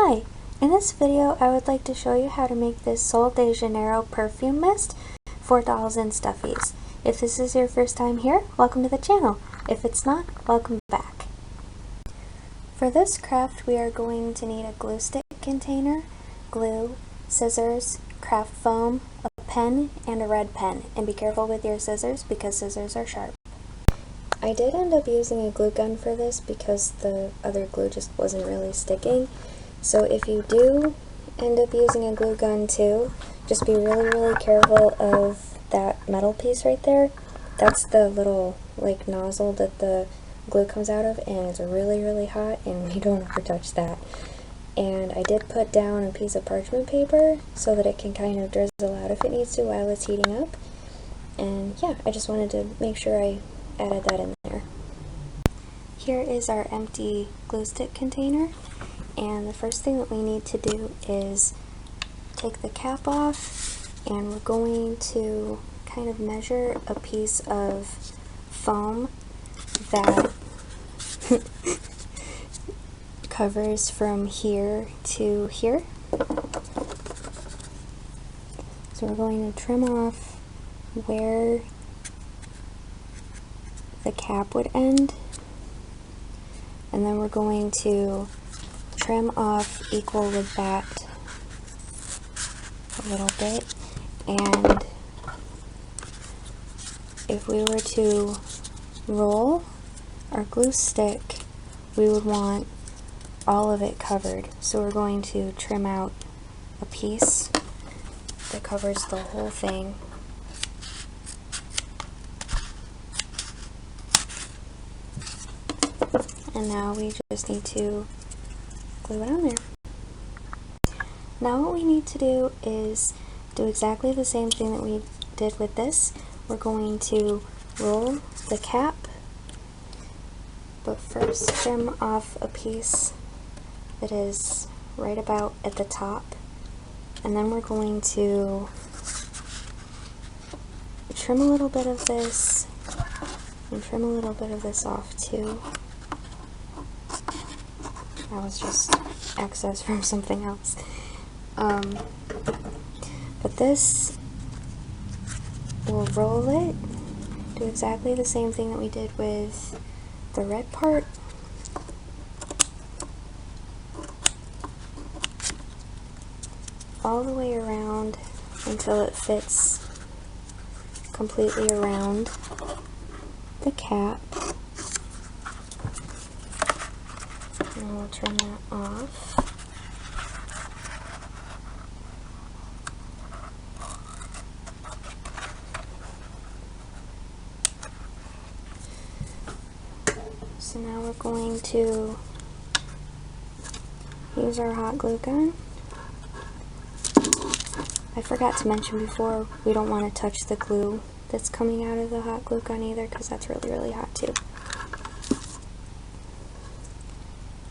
Hi! In this video I would like to show you how to make this Sol de Janeiro perfume mist for dolls and stuffies. If this is your first time here, welcome to the channel. If it's not, welcome back. For this craft we are going to need a glue stick container, glue, scissors, craft foam, a pen, and a red pen. And be careful with your scissors because scissors are sharp. I did end up using a glue gun for this because the other glue just wasn't really sticking. So if you do end up using a glue gun too, just be really careful of that metal piece right there. That's the little like nozzle that the glue comes out of, and it's really hot, and we don't ever touch that. And I did put down a piece of parchment paper so that it can kind of drizzle out if it needs to while it's heating up. And yeah, I just wanted to make sure I added that in there. Here is our empty glue stick container, and the first thing that we need to do is take the cap off, and we're going to kind of measure a piece of foam that covers from here to here. So we're going to trim off where the cap would end, and then we're going to trim off equal with that a little bit. And if we were to roll our glue stick, we would want all of it covered. So we're going to trim out a piece that covers the whole thing. And now we just need to glue it on there. Now what we need to do is do exactly the same thing that we did with this. We're going to roll the cap, but first trim off a piece that is right about at the top, and then we're going to trim a little bit of this and trim a little bit of this off too. That was just excess from something else. But this, we'll roll it, do exactly the same thing that we did with the red part. All the way around until it fits completely around the cap. And we'll turn that off. So now we're going to use our hot glue gun. I forgot to mention before, we don't want to touch the glue that's coming out of the hot glue gun either, because that's really hot too.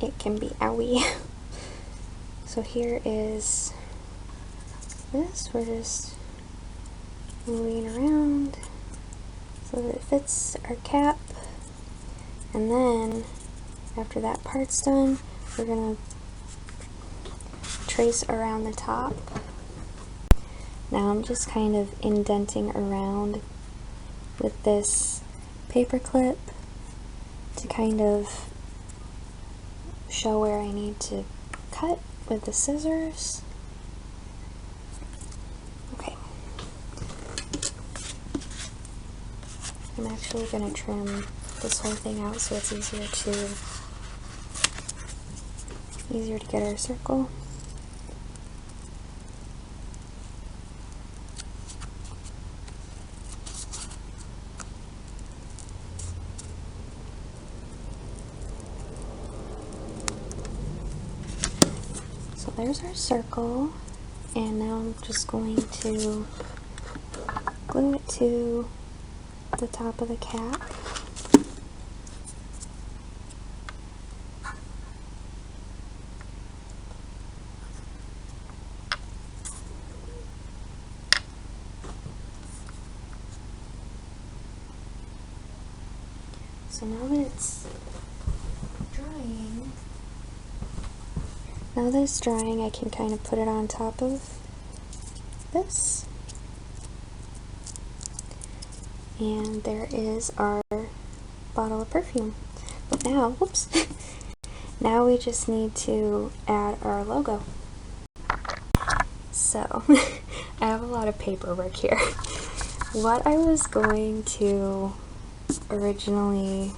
It can be owie. So here is this. We're just moving around so that it fits our cap. And then after that part's done, we're going to trace around the top. Now I'm just kind of indenting around with this paper clip to kind of show where I need to cut with the scissors. Okay. I'm actually going to trim this whole thing out so it's easier to get our circle. So there's our circle, and now I'm just going to glue it to the top of the cap. So now that it's drying, Now that it's drying, I can kind of put it on top of this. And there is our bottle of perfume. But now, whoops, now we just need to add our logo. So, I have a lot of paperwork here. What I was going to originally,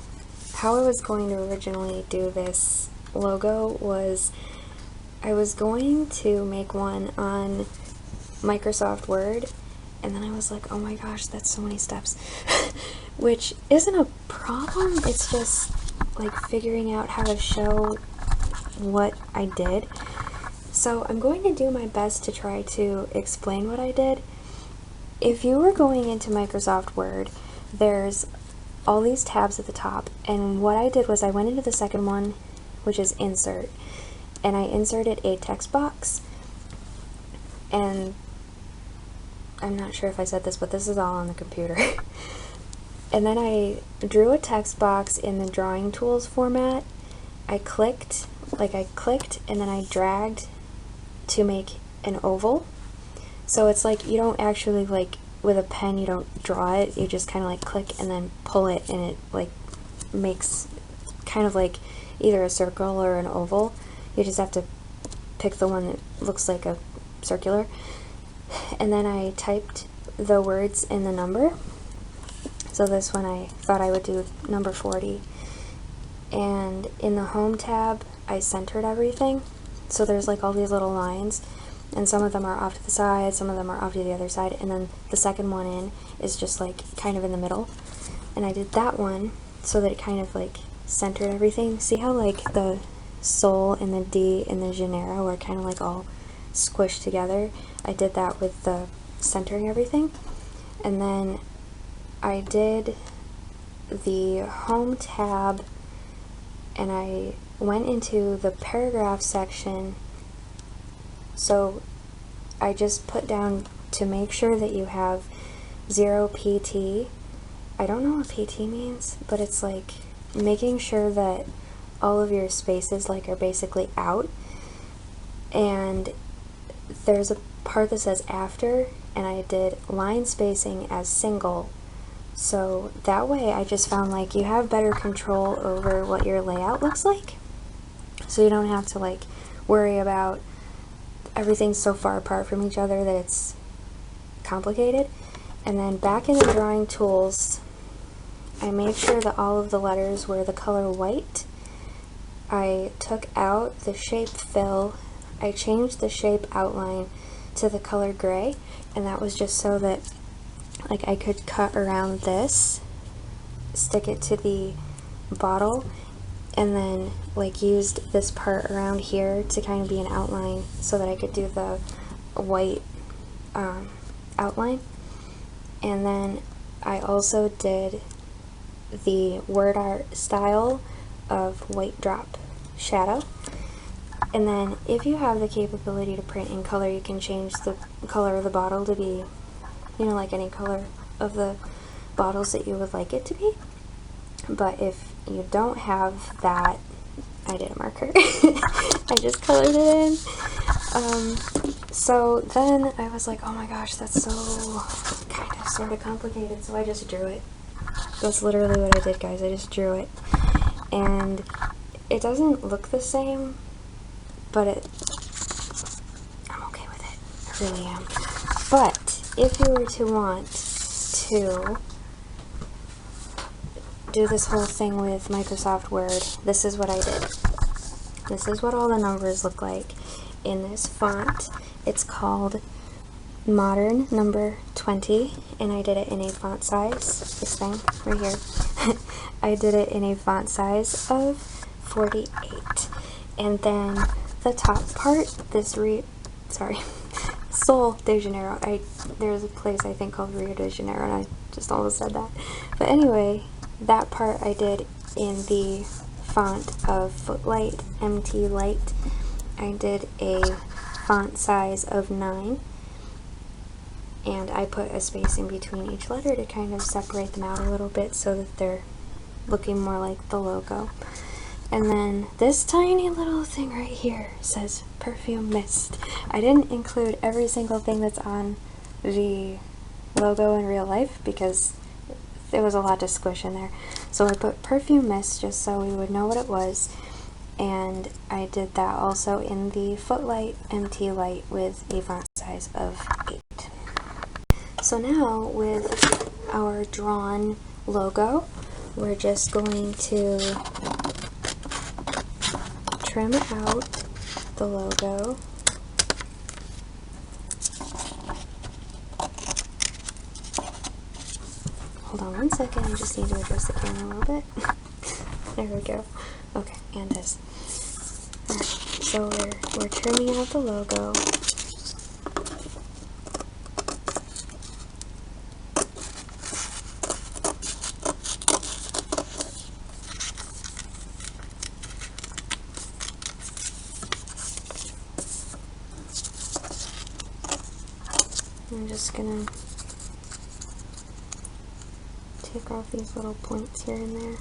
how I was going to originally do this logo was, I was going to make one on Microsoft Word, and then I was like, oh my gosh, that's so many steps. Which isn't a problem, it's just like figuring out how to show what I did. So I'm going to do my best to try to explain what I did. If you were going into Microsoft Word, there's all these tabs at the top, and what I did was I went into the second one, which is Insert, and I inserted a text box, and I'm not sure if I said this, but this is all on the computer. And then I drew a text box in the drawing tools format. I clicked, and then I dragged to make an oval. So it's like you don't actually, like with a pen, you don't draw it, you just kind of like click and then pull it, and it like makes kind of like either a circle or an oval. You just have to pick the one that looks like a circular. And then I typed the words in the number. So this one I thought I would do number 40. And in the home tab, I centered everything. So there's like all these little lines, and some of them are off to the side, some of them are off to the other side, and then the second one in is just like kind of in the middle. And I did that one so that it kind of like centered everything. See how like the Sol and the D and the Janeiro are kind of like all squished together? I did that with the centering everything. And then I did the home tab, and I went into the paragraph section. So I just put down to make sure that you have 0 PT. I don't know what PT means, but it's like making sure that all of your spaces like are basically out. And there's a part that says after, and I did line spacing as single. So that way I just found like you have better control over what your layout looks like. So you don't have to like worry about everything so far apart from each other that it's complicated. And then back in the drawing tools, I made sure that all of the letters were the color white. I took out the shape fill. I changed the shape outline to the color gray, and that was just so that like I could cut around this, stick it to the bottle, and then like used this part around here to kind of be an outline so that I could do the white outline. And then I also did the word art style of white drop shadow. And then if you have the capability to print in color, you can change the color of the bottle to be, you know, like any color of the bottles that you would like it to be. But if you don't have that, I did a marker. I just colored it in. So then I was like, oh my gosh, that's so kind of sort of complicated, so I just drew it. That's literally what I did, guys. I just drew it. And it doesn't look the same, but I'm okay with it. I really am. But if you were to want to do this whole thing with Microsoft Word, this is what I did. This is what all the numbers look like in this font. It's called Modern Number 20, and I did it in a font size, this thing right here. I did it in a font size of 48. And then the top part, this Sol de Janeiro. There's a place I think called Rio de Janeiro, and I just almost said that. But anyway, that part I did in the font of Footlight MT Light. I did a font size of 9, and I put a space in between each letter to kind of separate them out a little bit so that they're looking more like the logo. And then this tiny little thing right here says Perfume Mist. I didn't include every single thing that's on the logo in real life because there was a lot to squish in there. So I put Perfume Mist just so we would know what it was. And I did that also in the Footlight MT Light with a font size of 8. So now with our drawn logo, we're just going to trim out the logo. Hold on one second, I just need to adjust the camera a little bit. There we go. Okay, and this. Alright, so we're trimming out the logo. I'm just gonna take off these little points here and there.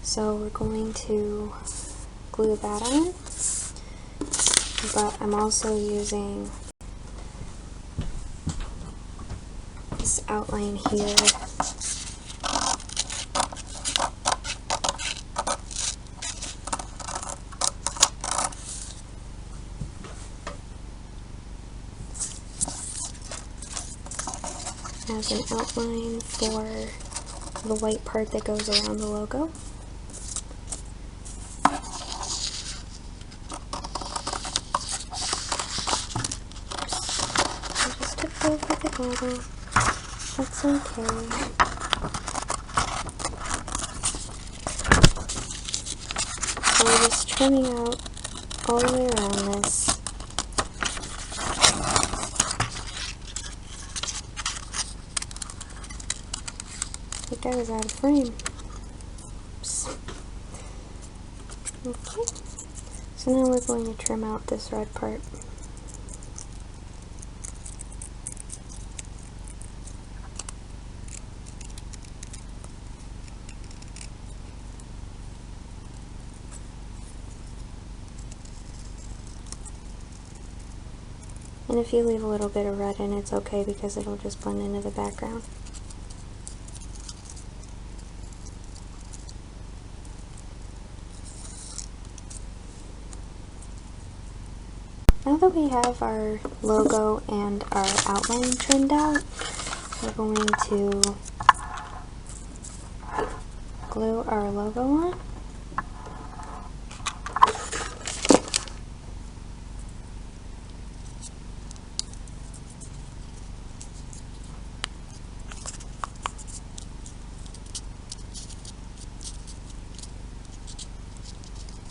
So we're going to glue that on, but I'm also using this outline here. As an outline for the white part that goes around the logo. I just took over the logo. That's okay. So we're just trimming out all the way around this. I think I was out of frame. Oops. Okay, so now we're going to trim out this red part. And if you leave a little bit of red in, it's okay because it'll just blend into the background. Now that we have our logo and our outline trimmed out, we're going to glue our logo on.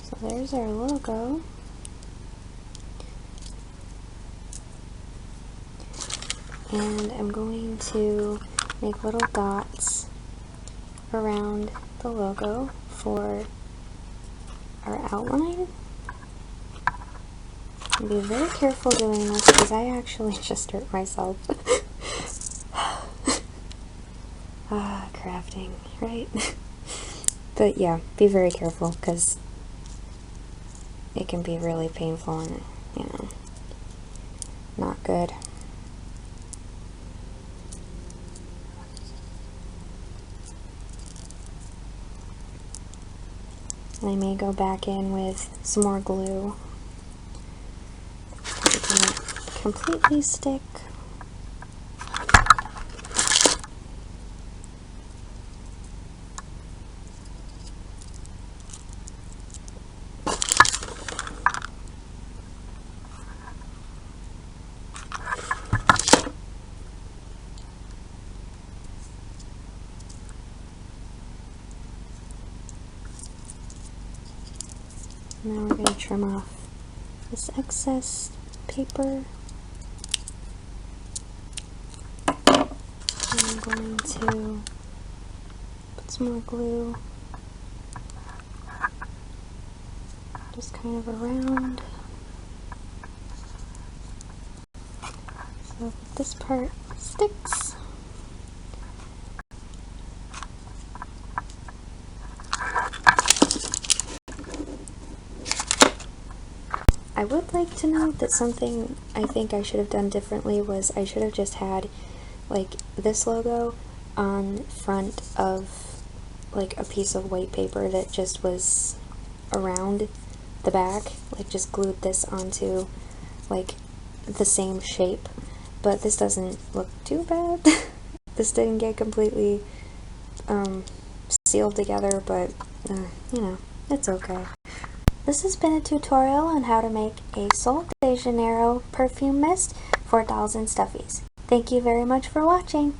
So there's our logo. And I'm going to make little dots around the logo for our outline. And be very careful doing this because I actually just hurt myself. Crafting, right? But yeah, be very careful because it can be really painful and, you know, not good. I may go back in with some more glue. It didn't completely stick. Now we're going to trim off this excess paper. I'm going to put some more glue just kind of around. So that this part sticks. I would like to note that something I think I should have done differently was I should have just had like this logo on front of like a piece of white paper that just was around the back, like just glued this onto like the same shape, but this doesn't look too bad. This didn't get completely sealed together, but you know, it's okay. This has been a tutorial on how to make a Sol de Janeiro perfume mist for dolls and stuffies. Thank you very much for watching.